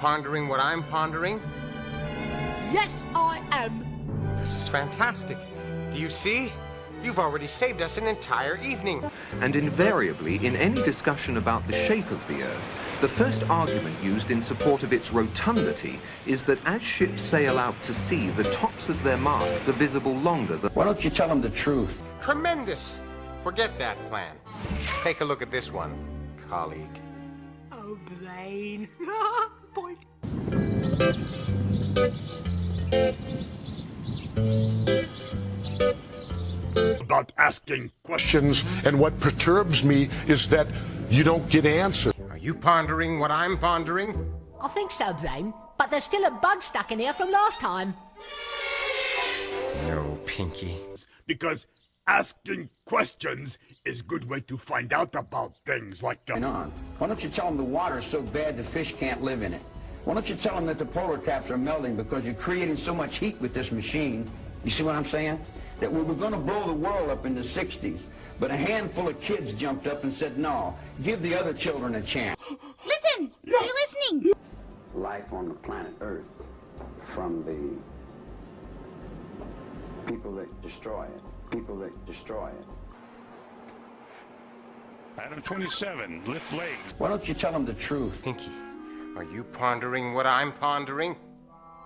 pondering what I'm pondering? Yes, I am. This is fantastic. Do you see? You've already saved us an entire evening. And invariably, in any discussion about the shape of the Earth, the first argument used in support of its rotundity is that as ships sail out to sea, the tops of their masts are visible longer than... Why don't you tell them the truth? Tremendous! Forget that plan. Take a look at this one, colleague. Oh, brain. Point. About asking questions, and what perturbs me is that you don't get answers. Are you pondering what I'm pondering? I think so, Brain. But there's still a bug stuck in here from last time. No, Pinky. Because asking questions is a good way to find out about things like Why don't you tell them the water's so bad the fish can't live in it? Why don't you tell them that the polar caps are melting because you're creating so much heat with this machine? You see what I'm saying? That we were going to blow the world up in the 60s, but a handful of kids jumped up and said, no, give the other children a chance. Listen! Are you listening? Life on the planet Earth from the people that destroy it. People that destroy it. Adam 27, lift legs. Why don't you tell them the truth? Pinky, are you pondering what I'm pondering?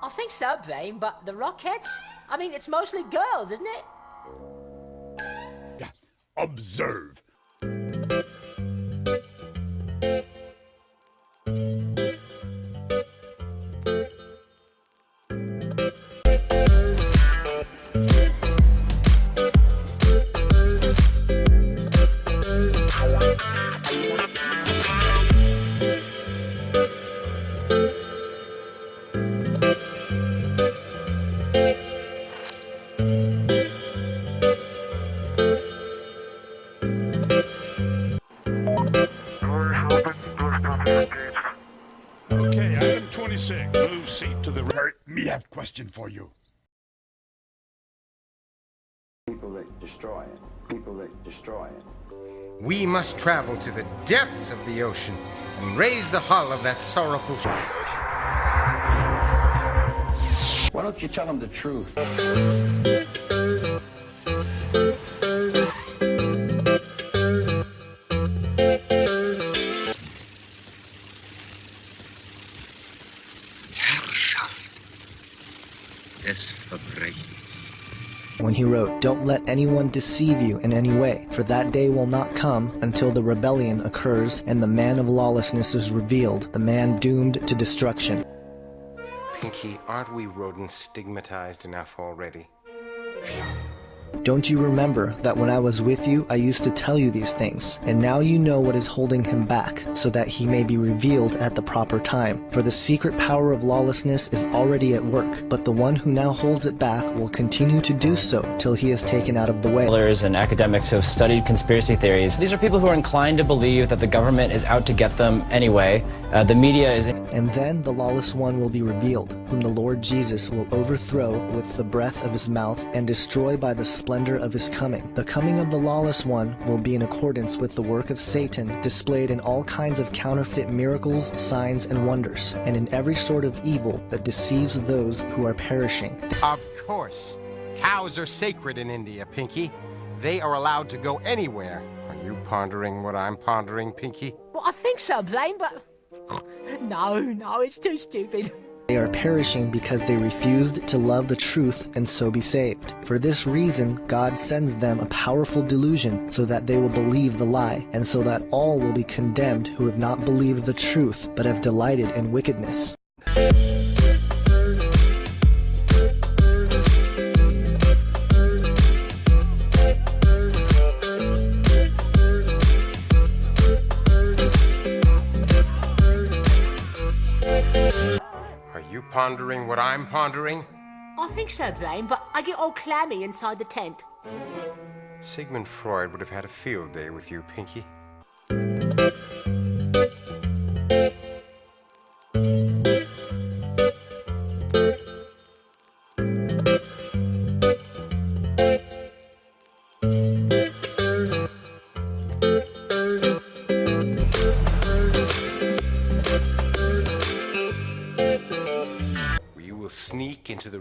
I think so, Brain, but the Rockettes? I mean, it's mostly girls, isn't it? Yeah. Observe. Okay, item 26. Move seat to the right. Me have question for you. People that destroy it. People that destroy it. We must travel to the depths of the ocean and raise the hull of that sorrowful ship. Why don't you tell them the truth? When he wrote, "Don't let anyone deceive you in any way, for that day will not come until the rebellion occurs and the man of lawlessness is revealed, the man doomed to destruction." Pinky, aren't we rodents stigmatized enough already? Don't you remember that when I was with you, I used to tell you these things, and now you know what is holding him back, so that he may be revealed at the proper time. For the secret power of lawlessness is already at work, but the one who now holds it back will continue to do so till he is taken out of the way. Scholars and academics who have studied conspiracy theories. These are people who are inclined to believe that the government is out to get them anyway. The media is... And then the lawless one will be revealed, whom the Lord Jesus will overthrow with the breath of his mouth and destroy by the splendor of his coming. The coming of the lawless one will be in accordance with the work of Satan, displayed in all kinds of counterfeit miracles, signs, and wonders, and in every sort of evil that deceives those who are perishing. Of course. Cows are sacred in India, Pinky. They are allowed to go anywhere. Are you pondering what I'm pondering, Pinky? Well, I think so, Brain, but... No, it's too stupid. They are perishing because they refused to love the truth and so be saved. For this reason, God sends them a powerful delusion so that they will believe the lie, and so that all will be condemned who have not believed the truth, but have delighted in wickedness. You pondering what I'm pondering? I think so, Brain, but I get all clammy inside the tent. Sigmund Freud would have had a field day with you, Pinky.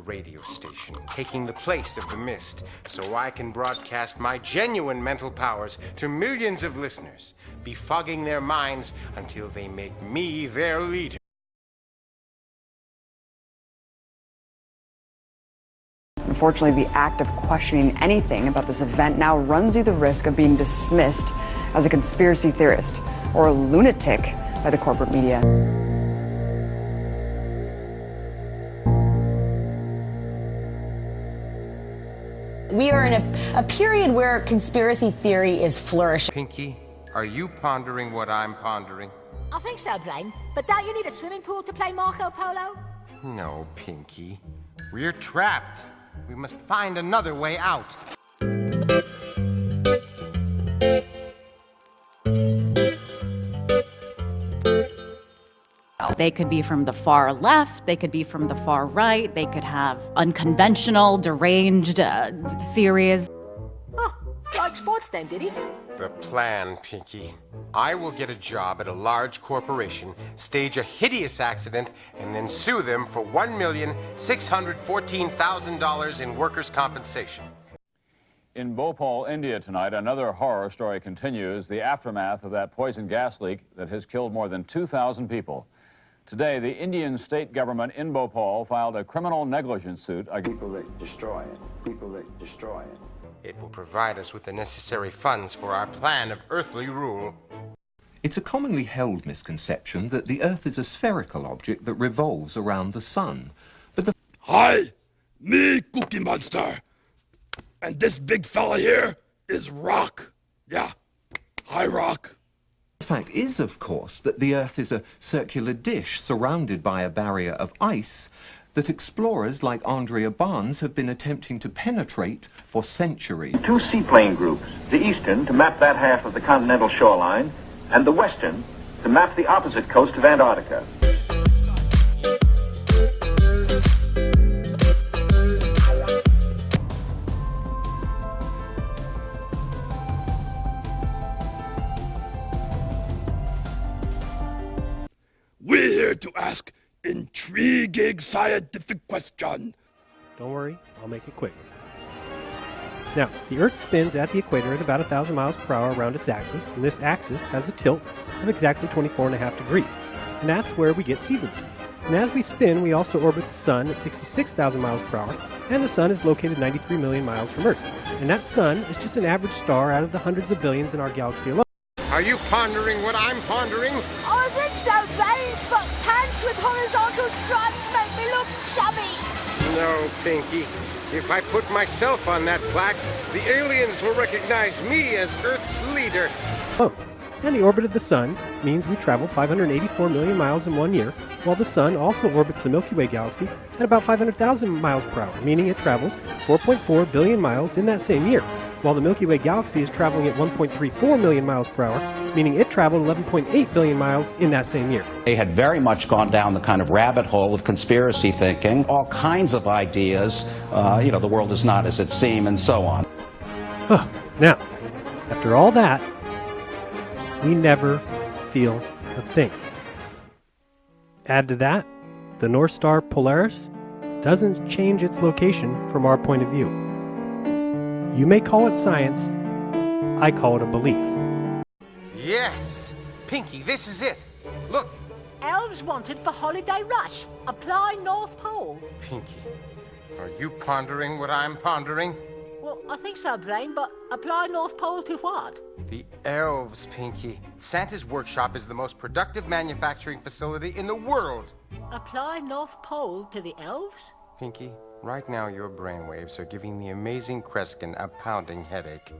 radio station, taking the place of the mist, so I can broadcast my genuine mental powers to millions of listeners, befogging their minds until they make me their leader. Unfortunately, the act of questioning anything about this event now runs you the risk of being dismissed as a conspiracy theorist or a lunatic by the corporate media. We are in a period where conspiracy theory is flourishing. Pinky, are you pondering what I'm pondering? I think so, Blaine. But don't you need a swimming pool to play Marco Polo? No, Pinky. We're trapped. We must find another way out. They could be from the far left, they could be from the far right, they could have unconventional, deranged theories. Oh, like sports then, did he? The plan, Pinky. I will get a job at a large corporation, stage a hideous accident, and then sue them for $1,614,000 in workers' compensation. In Bhopal, India tonight, another horror story continues, the aftermath of that poison gas leak that has killed more than 2,000 people. Today, the Indian state government in Bhopal filed a criminal negligence suit against people that destroy it. People that destroy it. It will provide us with the necessary funds for our plan of earthly rule. It's a commonly held misconception that the Earth is a spherical object that revolves around the sun. But the... Hi, me Cookie Monster. And this big fella here is Rock. Yeah, hi Rock. The fact is, of course, that the Earth is a circular dish surrounded by a barrier of ice that explorers like Andrea Barnes have been attempting to penetrate for centuries. Two seaplane groups, the eastern to map that half of the continental shoreline, and the western to map the opposite coast of Antarctica. We're here to ask intriguing scientific question. Don't worry, I'll make it quick. Now, the Earth spins at the equator at about 1,000 miles per hour around its axis, and this axis has a tilt of exactly 24.5 degrees, and that's where we get seasons. And as we spin, we also orbit the Sun at 66,000 miles per hour, and the Sun is located 93 million miles from Earth. And that Sun is just an average star out of the hundreds of billions in our galaxy alone. Are you pondering what I'm pondering? I think so, Blaine, but pants with horizontal stripes make me look chubby. No, Pinky. If I put myself on that plaque, the aliens will recognize me as Earth's leader. Oh, and the orbit of the Sun means we travel 584 million miles in 1 year, while the Sun also orbits the Milky Way galaxy at about 500,000 miles per hour, meaning it travels 4.4 billion miles in that same year, while the Milky Way galaxy is traveling at 1.34 million miles per hour, meaning it traveled 11.8 billion miles in that same year. They had very much gone down the kind of rabbit hole of conspiracy thinking, all kinds of ideas, the world is not as it seems, and so on. Now, after all that, we never feel a thing. Add to that, the North Star Polaris doesn't change its location from our point of view. You may call it science, I call it a belief. Yes! Pinky, this is it. Look! Elves wanted for holiday rush. Apply North Pole. Pinky, are you pondering what I'm pondering? Well, I think so, Blaine, but apply North Pole to what? The elves, Pinky. Santa's workshop is the most productive manufacturing facility in the world. Apply North Pole to the elves? Pinky, right now your brainwaves are giving the amazing Kreskin a pounding headache.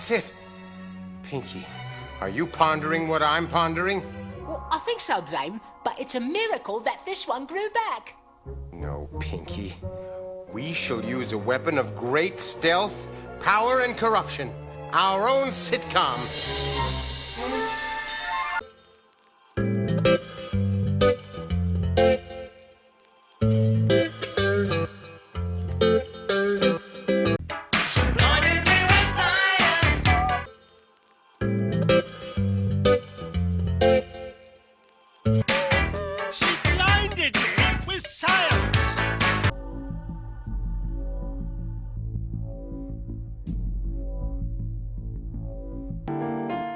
That's it. Pinky, are you pondering what I'm pondering? Well, I think so, Brain, but it's a miracle that this one grew back. No, Pinky. We shall use a weapon of great stealth, power, and corruption. Our own sitcom.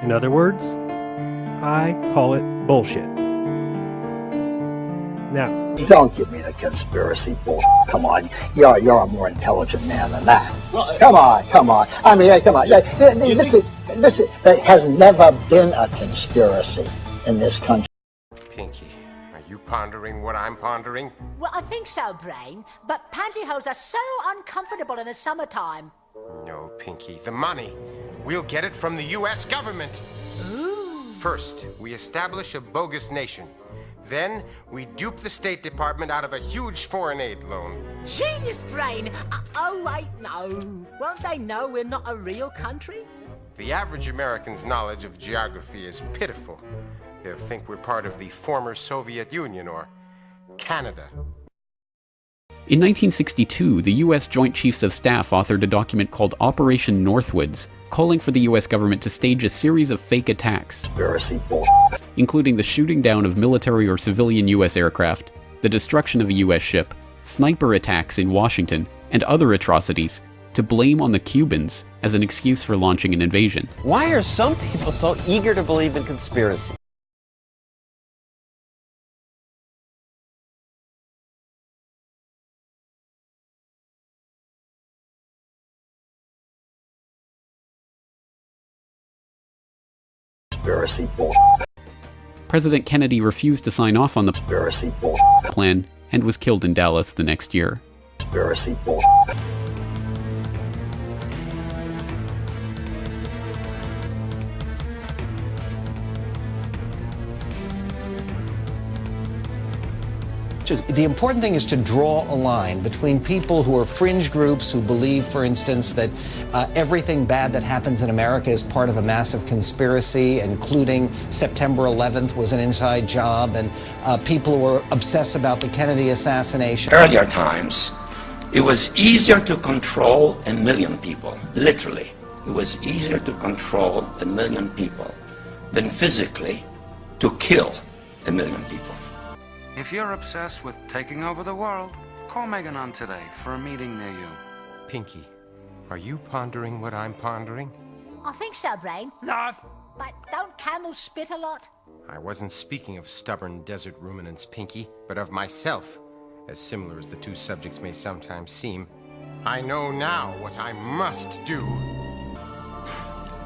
In other words, I call it bullshit. Now, don't give me the conspiracy bullshit. Come on, you're a more intelligent man than that. Come on. I mean, come on. Listen, there has never been a conspiracy in this country. Pinky, are you pondering what I'm pondering? Well, I think so, Brain, but pantyhose are so uncomfortable in the summertime. No, Pinky, the money. We'll get it from the U.S. government. Ooh. First, we establish a bogus nation. Then, we dupe the State Department out of a huge foreign aid loan. Genius, Brain! Oh, wait, no. Won't they know we're not a real country? The average American's knowledge of geography is pitiful. They'll think we're part of the former Soviet Union or Canada. In 1962, the U.S. Joint Chiefs of Staff authored a document called Operation Northwoods, calling for the U.S. government to stage a series of fake attacks, including the shooting down of military or civilian U.S. aircraft, the destruction of a U.S. ship, sniper attacks in Washington, and other atrocities, to blame on the Cubans as an excuse for launching an invasion. Why are some people so eager to believe in conspiracy? President Kennedy refused to sign off on the plan and was killed in Dallas the next year. The important thing is to draw a line between people who are fringe groups who believe, for instance, that everything bad that happens in America is part of a massive conspiracy, including September 11th was an inside job, and people who are obsessed about the Kennedy assassination. Earlier times, it was easier to control 1 million people, literally. It was easier to control 1 million people than physically to kill 1 million people. If you're obsessed with taking over the world, call Megan on today for a meeting near you. Pinky, are you pondering what I'm pondering? I think so, Brain. No. But don't camels spit a lot? I wasn't speaking of stubborn desert ruminants, Pinky, but of myself. As similar as the two subjects may sometimes seem, I know now what I must do.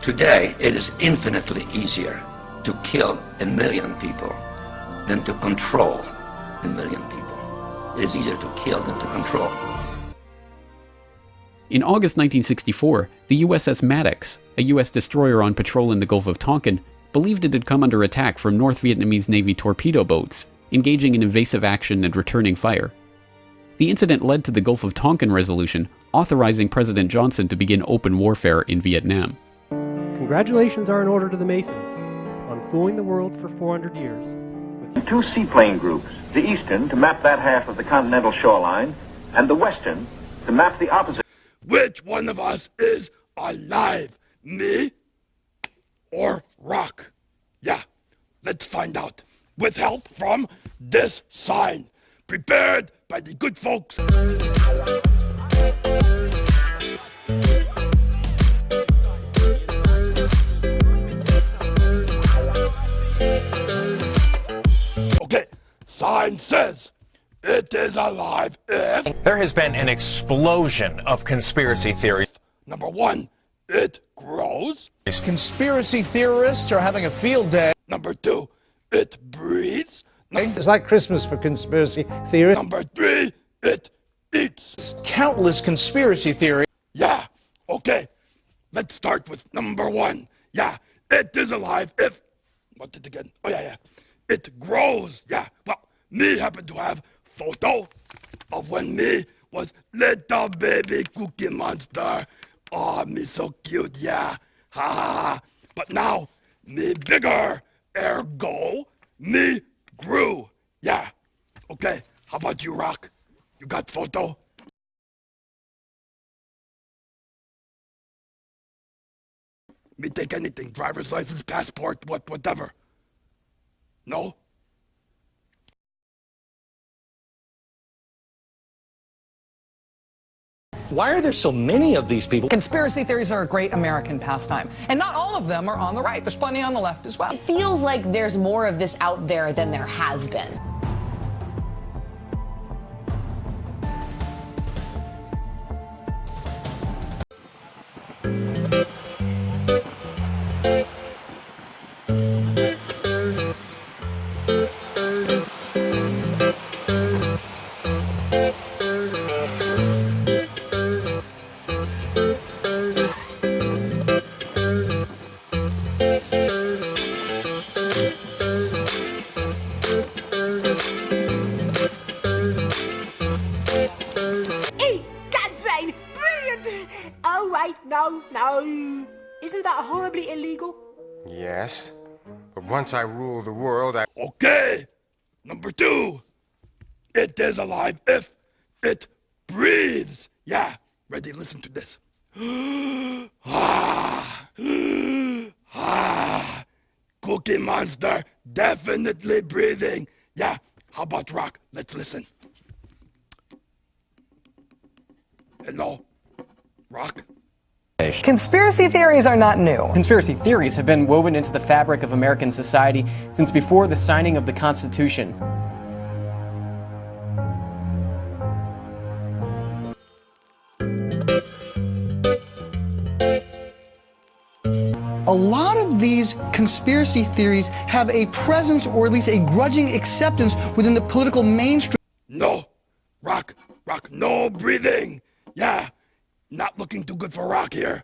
Today, it is infinitely easier to kill 1 million people than to control 1 million people. It is easier to kill than to control. In August 1964, the USS Maddox, a U.S. destroyer on patrol in the Gulf of Tonkin, believed it had come under attack from North Vietnamese Navy torpedo boats, engaging in evasive action and returning fire. The incident led to the Gulf of Tonkin Resolution, authorizing President Johnson to begin open warfare in Vietnam. Congratulations are in order to the Masons on fooling the world for 400 years. Two seaplane groups, the eastern to map that half of the continental shoreline, and the western to map the opposite. Which one of us is alive? Me or Rock? Yeah, let's find out. With help from this sign, prepared by the good folks. Okay, sign says it is alive if... There has been an explosion of conspiracy theories. Number one, it grows. Conspiracy theorists are having a field day. Number two, it breathes. It's like Christmas for conspiracy theory. Number three, it eats. Countless conspiracy theories. Yeah, okay. let's start with number one. Yeah, it is alive if, what's it again? Oh yeah, it grows. Yeah, well, me happen to have photo of when me was little baby Cookie Monster. Oh, me so cute, yeah. Ha ha ha. But now, me bigger, ergo, me grew. Yeah. Okay, how about you, Rock? You got photo? Me take anything, driver's license, passport, whatever. No? Why are there so many of these people? Conspiracy theories are a great American pastime, and not all of them are on the right. There's plenty on the left as well. It feels like there's more of this out there than there has been. No. Isn't that horribly illegal? Yes, but once I rule the world, I... Okay, number two. It is alive if it breathes. Yeah, ready, listen to this. Cookie Monster, definitely breathing. Yeah, how about Rock? Let's listen. Hello, Rock? Conspiracy theories are not new. Conspiracy theories have been woven into the fabric of American society since before the signing of the Constitution. A lot of these conspiracy theories have a presence, or at least a grudging acceptance, within the political mainstream. No, Rock, no breathing. Yeah, not looking too good for Rock here.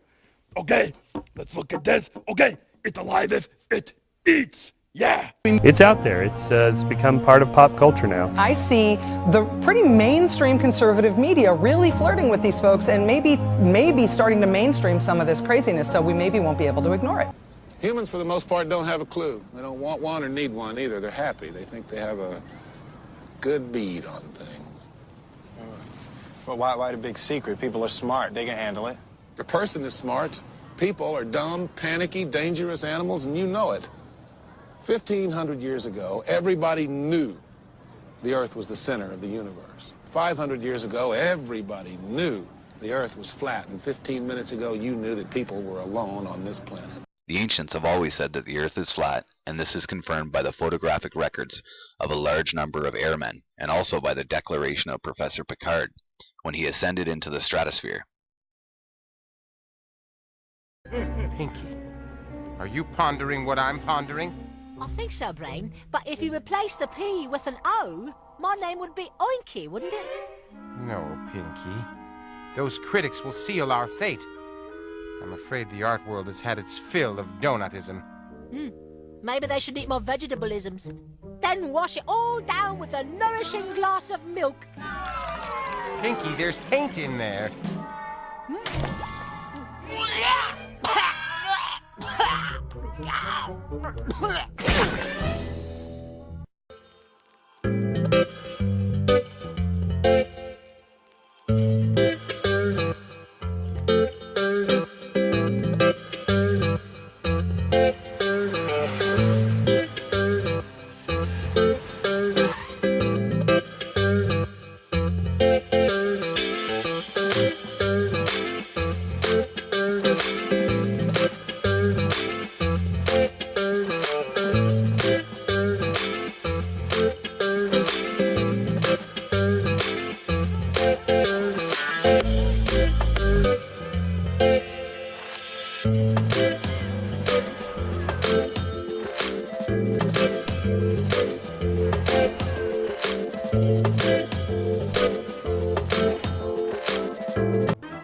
Okay, let's look at this. Okay, it's alive if it eats. Yeah. It's out there. It's become part of pop culture now. I see the pretty mainstream conservative media really flirting with these folks and maybe starting to mainstream some of this craziness, so we maybe won't be able to ignore it. Humans, for the most part, don't have a clue. They don't want one or need one either. They're happy. They think they have a good bead on things. Well, why the big secret? People are smart. They can handle it. A person is smart. People are dumb, panicky, dangerous animals, and you know it. 1,500 years ago, everybody knew the Earth was the center of the universe. 500 years ago, everybody knew the Earth was flat. And 15 minutes ago, you knew that people were alone on this planet. The ancients have always said that the Earth is flat, and this is confirmed by the photographic records of a large number of airmen, and also by the declaration of Professor Picard when he ascended into the stratosphere. Pinky, are you pondering what I'm pondering? I think so, Brain. But if you replace the P with an O, my name would be Oinky, wouldn't it? No, Pinky. Those critics will seal our fate. I'm afraid the art world has had its fill of donutism. Maybe they should eat more vegetableisms. Then wash it all down with a nourishing glass of milk. Pinky, there's paint in there.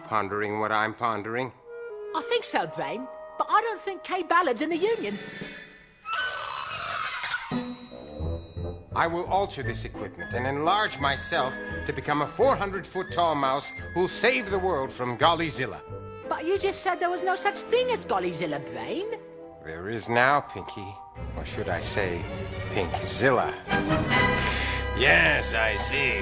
Pondering what I'm pondering? I think think so, Brain, but I don't think Kay Ballard's in the Union. I will alter this equipment and enlarge myself to become a 400-foot-tall mouse who'll save the world from Gollyzilla. But you just said there was no such thing as Gollyzilla, Brain. There is now, Pinky. Or should I say, Pinkzilla. Yes, I see.